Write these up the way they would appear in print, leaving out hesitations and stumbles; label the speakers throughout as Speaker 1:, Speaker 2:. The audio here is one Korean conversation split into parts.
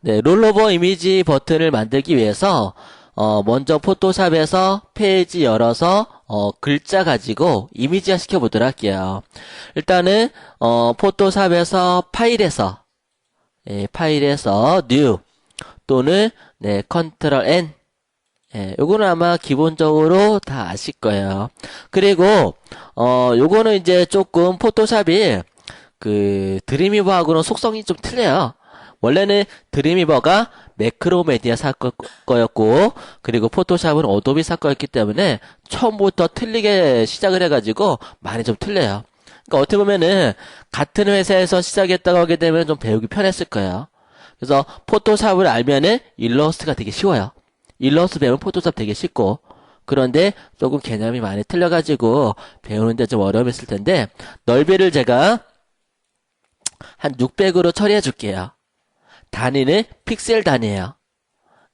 Speaker 1: 네, 롤오버 이미지 버튼을 만들기 위해서 먼저 포토샵에서 페이지 열어서 글자 가지고 이미지화 시켜보도록 할게요. 일단은 포토샵에서 파일에서 파일에서 new 또는 네, 컨트롤 N 요거는 아마 기본적으로 다 아실 거예요. 그리고 요거는 이제 조금 포토샵이 그 드림위버하고는 속성이 좀 틀려요. 원래는 드림위버가 매크로메디아 사 거였고, 그리고 포토샵은 어도비 사 거였기 때문에 처음부터 틀리게 시작을 해가지고 많이 좀 틀려요. 그러니까 어떻게 보면은 같은 회사에서 시작했다고 하게 되면 좀 배우기 편했을 거예요. 그래서 포토샵을 알면은 일러스트가 되게 쉬워요. 일러스트 배우면 포토샵 되게 쉽고, 그런데 조금 개념이 많이 틀려가지고 배우는데 좀 어려움이 있을 텐데, 넓이를 제가 한 600으로 처리해 줄게요. 단위는 픽셀 단위예요.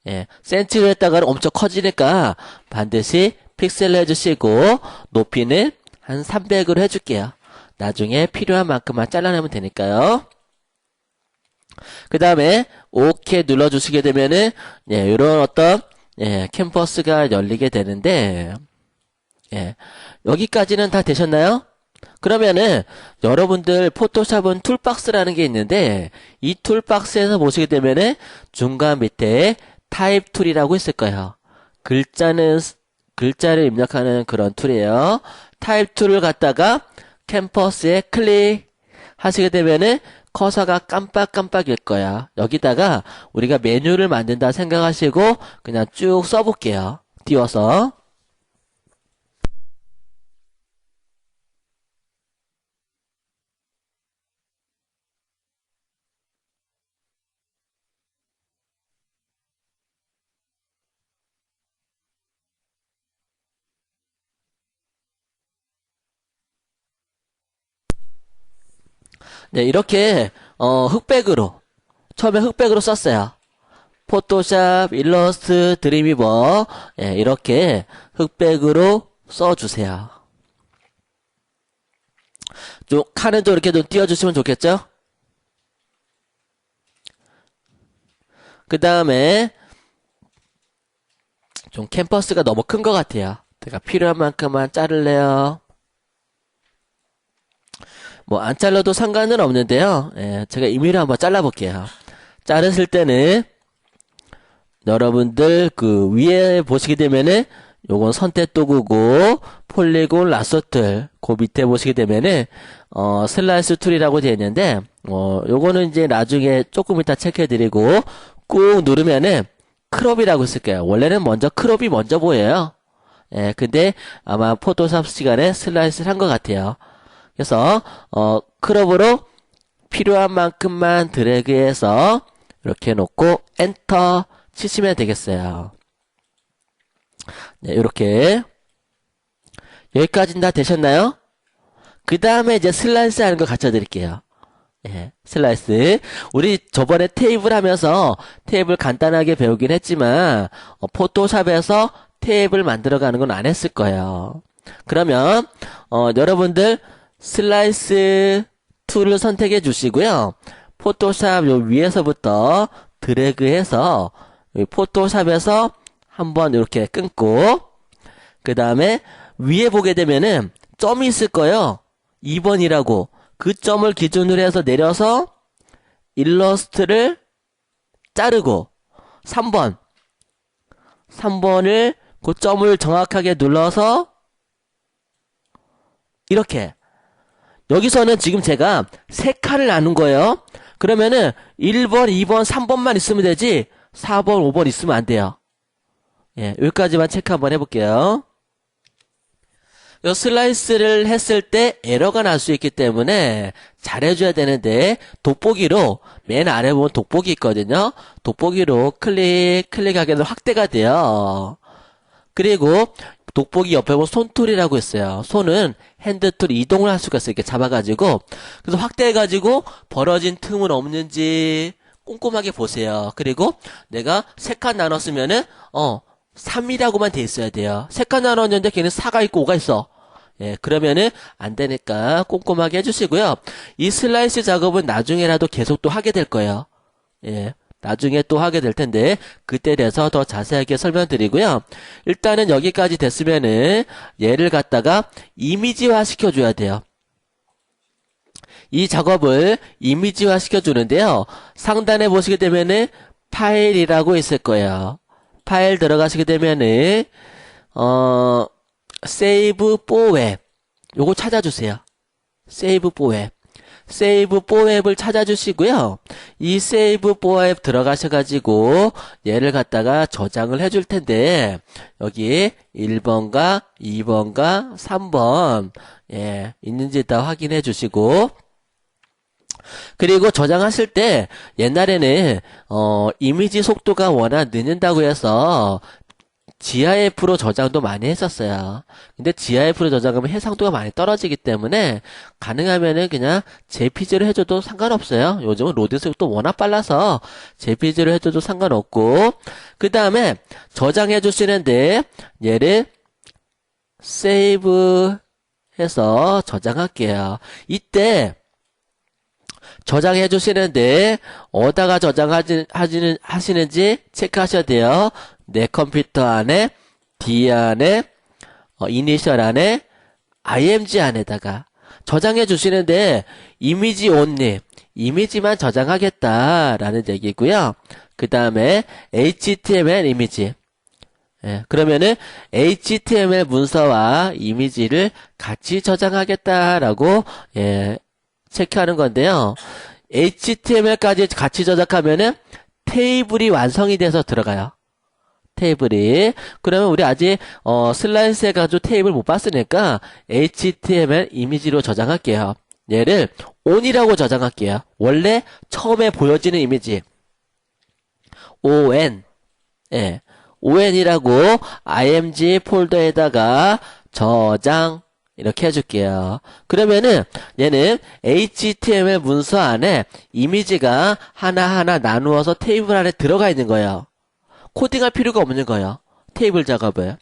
Speaker 1: 예, 센치로 했다가는 엄청 커지니까 반드시 픽셀로 해주시고, 높이는 한 300으로 해줄게요. 나중에 필요한 만큼만 잘라내면 되니까요. 그 다음에 OK 눌러주시게 되면은 이런 어떤 캔버스가 열리게 되는데, 여기까지는 다 되셨나요? 그러면은 여러분들 포토샵은 툴박스라는 게 있는데, 이 툴박스에서 보시게 되면은 중간 밑에 타입 툴이라고 있을 거예요. 글자를 입력하는 그런 툴이에요. 타입 툴을 갖다가 캔버스에 클릭 하시게 되면은 커서가 깜빡깜빡일 거야. 여기다가 우리가 메뉴를 만든다 생각하시고 그냥 쭉 써볼게요. 띄워서. 네, 이렇게 흑백으로 처음에 흑백으로 썼어요. 포토샵, 일러스트, 드림위버 이렇게 흑백으로 써주세요. 좀 칸은 좀 이렇게 좀 띄워주시면 좋겠죠? 그 다음에 좀 캔버스가 너무 큰 것 같아요. 제가 필요한 만큼만 자를래요. 뭐 안 잘라도 상관은 없는데요. 제가 임의로 한번 잘라볼게요. 자르실 때는 여러분들 그 위에 보시게 되면은 요건 선택 도구고 폴리곤 라소틀 그 밑에 보시게 되면은 슬라이스 툴이라고 되어 있는데 요거는 이제 나중에 조금 이따 체크해 드리고 꾹 누르면은 크롭이라고 있을게요. 원래는 먼저 크롭이 먼저 보여요. 근데 아마 포토샵 시간에 슬라이스를 한 것 같아요. 그래서 크롭으로 필요한 만큼만 드래그해서 이렇게 놓고 엔터 치시면 되겠어요. 네, 이렇게 여기까지는 다 되셨나요? 그 다음에 이제 슬라이스 하는 거 가르쳐 드릴게요. 슬라이스. 우리 저번에 테이블 하면서 테이블 간단하게 배우긴 했지만 포토샵에서 테이블 만들어가는 건 안 했을 거예요. 그러면 여러분들 슬라이스 툴을 선택해 주시고요. 포토샵 요 위에서부터 드래그해서 포토샵에서 한번 이렇게 끊고 그 다음에 위에 보게 되면은 점이 있을 거예요. 2번이라고 그 점을 기준으로 해서 내려서 일러스트를 자르고 3번을 그 점을 정확하게 눌러서 이렇게 여기서는 지금 제가 3칸을 나눈 거예요. 그러면은 1번, 2번, 3번만 있으면 되지 4번, 5번 있으면 안 돼요. 여기까지만 체크 한번 해볼게요. 요 슬라이스를 했을 때 에러가 날 수 있기 때문에 잘해줘야 되는데 돋보기로 맨 아래 보면 돋보기 있거든요. 돋보기로 클릭하게 되면 확대가 돼요. 그리고 돋보기 옆에 보면 손툴이라고 있어요. 손은 핸드툴 이동을 할 수가 있어요. 이렇게 잡아가지고 그래서 확대해가지고 벌어진 틈은 없는지 꼼꼼하게 보세요. 그리고 내가 3칸 나눴으면은 3이라고만 돼 있어야 돼요. 3칸 나눴는데 걔는 4가 있고 5가 있어. 그러면은 안 되니까 꼼꼼하게 해주시고요. 이 슬라이스 작업은 나중에라도 계속 또 하게 될 거예요. 나중에 또 하게 될 텐데 그때 돼서 더 자세하게 설명드리고요. 일단은 여기까지 됐으면은 얘를 갖다가 이미지화 시켜줘야 돼요. 이 작업을 이미지화 시켜주는데요. 상단에 보시게 되면은 파일이라고 있을 거예요. 파일 들어가시게 되면은 Save for Web 요거 찾아주세요. Save for Web. Save for Web을 찾아주시고요. 이 Save for Web 들어가셔가지고 얘를 갖다가 저장을 해줄 텐데 여기 1번과 2번과 3번 예, 있는지 다 확인해 주시고 그리고 저장하실 때 옛날에는 이미지 속도가 워낙 늦는다고 해서 GIF로 저장도 많이 했었어요. 근데 GIF로 저장하면 해상도가 많이 떨어지기 때문에 가능하면은 그냥 JPG로 해줘도 상관없어요. 요즘은 로딩 속도 워낙 빨라서 JPG로 해줘도 상관없고 그 다음에 저장해 주시는데 얘를 세이브 해서 저장할게요. 이때 저장해 주시는데 어디다가 하시는지 체크하셔야 돼요. 내 컴퓨터 안에 D 안에 이니셜 안에 img 안에다가 저장해 주시는데 이미지 온리 이미지만 저장하겠다라는 얘기고요. 그 다음에 HTML 이미지 예, 그러면은 HTML 문서와 이미지를 같이 저장하겠다라고 예, 체크하는 건데요. HTML까지 같이 저장하면은 테이블이 완성이 돼서 들어가요. 테이블이. 그러면 우리 아직 슬라이스 해가지고 테이블 못 봤으니까 HTML 이미지로 저장할게요. 얘를 on이라고 저장할게요. 원래 처음에 보여지는 이미지 on 예, on이라고 img 폴더에다가 저장 이렇게 해줄게요. 그러면은 얘는 HTML 문서 안에 이미지가 하나하나 나누어서 테이블 안에 들어가 있는 거예요. 코딩할 필요가 없는 거예요. 테이블 작업을.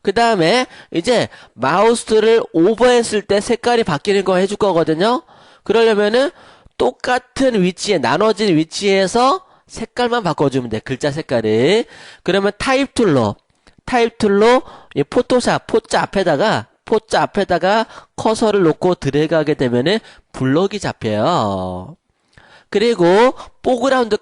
Speaker 1: 그 다음에 이제 마우스를 오버했을 때 색깔이 바뀌는 거 해줄 거거든요. 그러려면은 똑같은 위치에 나눠진 위치에서 색깔만 바꿔주면 돼. 글자 색깔을. 그러면 타입 툴로 이 포토샵 포자 앞에다가 커서를 놓고 드래그하게 되면은 블럭이 잡혀요. 그리고 포그라운드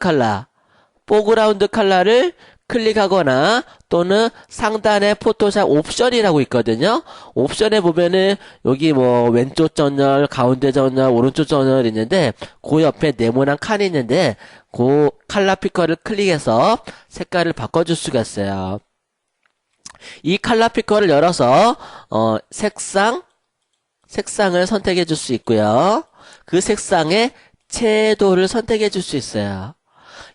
Speaker 1: 컬러를 클릭하거나 또는 상단에 포토샵 옵션이라고 있거든요. 옵션에 보면은 여기 뭐 왼쪽 전열, 가운데 전열, 오른쪽 전열 있는데 그 옆에 네모난 칸이 있는데 그 컬러 피커를 클릭해서 색깔을 바꿔줄 수가 있어요. 이 컬러 피커를 열어서 색상을 선택해 줄 수 있고요. 그 색상의 채도를 선택해 줄 수 있어요.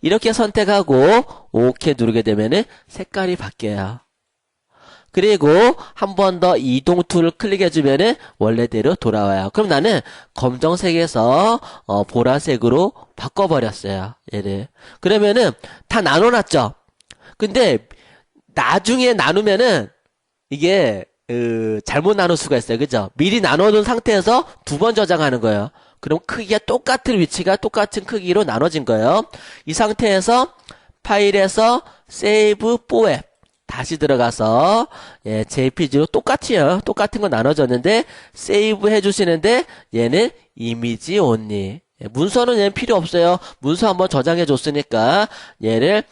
Speaker 1: 이렇게 선택하고 OK 누르게 되면은 색깔이 바뀌어요. 그리고 한 번 더 이동 툴을 클릭해 주면은 원래대로 돌아와요. 그럼 나는 검정색에서 보라색으로 바꿔버렸어요. 얘를. 그러면은 다 나눠놨죠. 근데 나중에 나누면은 이게 잘못 나눌 수가 있어요. 그죠? 미리 나눠둔 상태에서 두 번 저장하는 거예요. 그럼 크기가 똑같은 위치가 똑같은 크기로 나눠진 거예요. 이 상태에서 파일에서 Save for Web 다시 들어가서 예, JPG로 똑같이요. 똑같은 거 나눠졌는데 세이브 해주시는데 얘는 이미지 only. 예, 문서는 얘는 필요 없어요. 문서 한번 저장해 줬으니까 얘를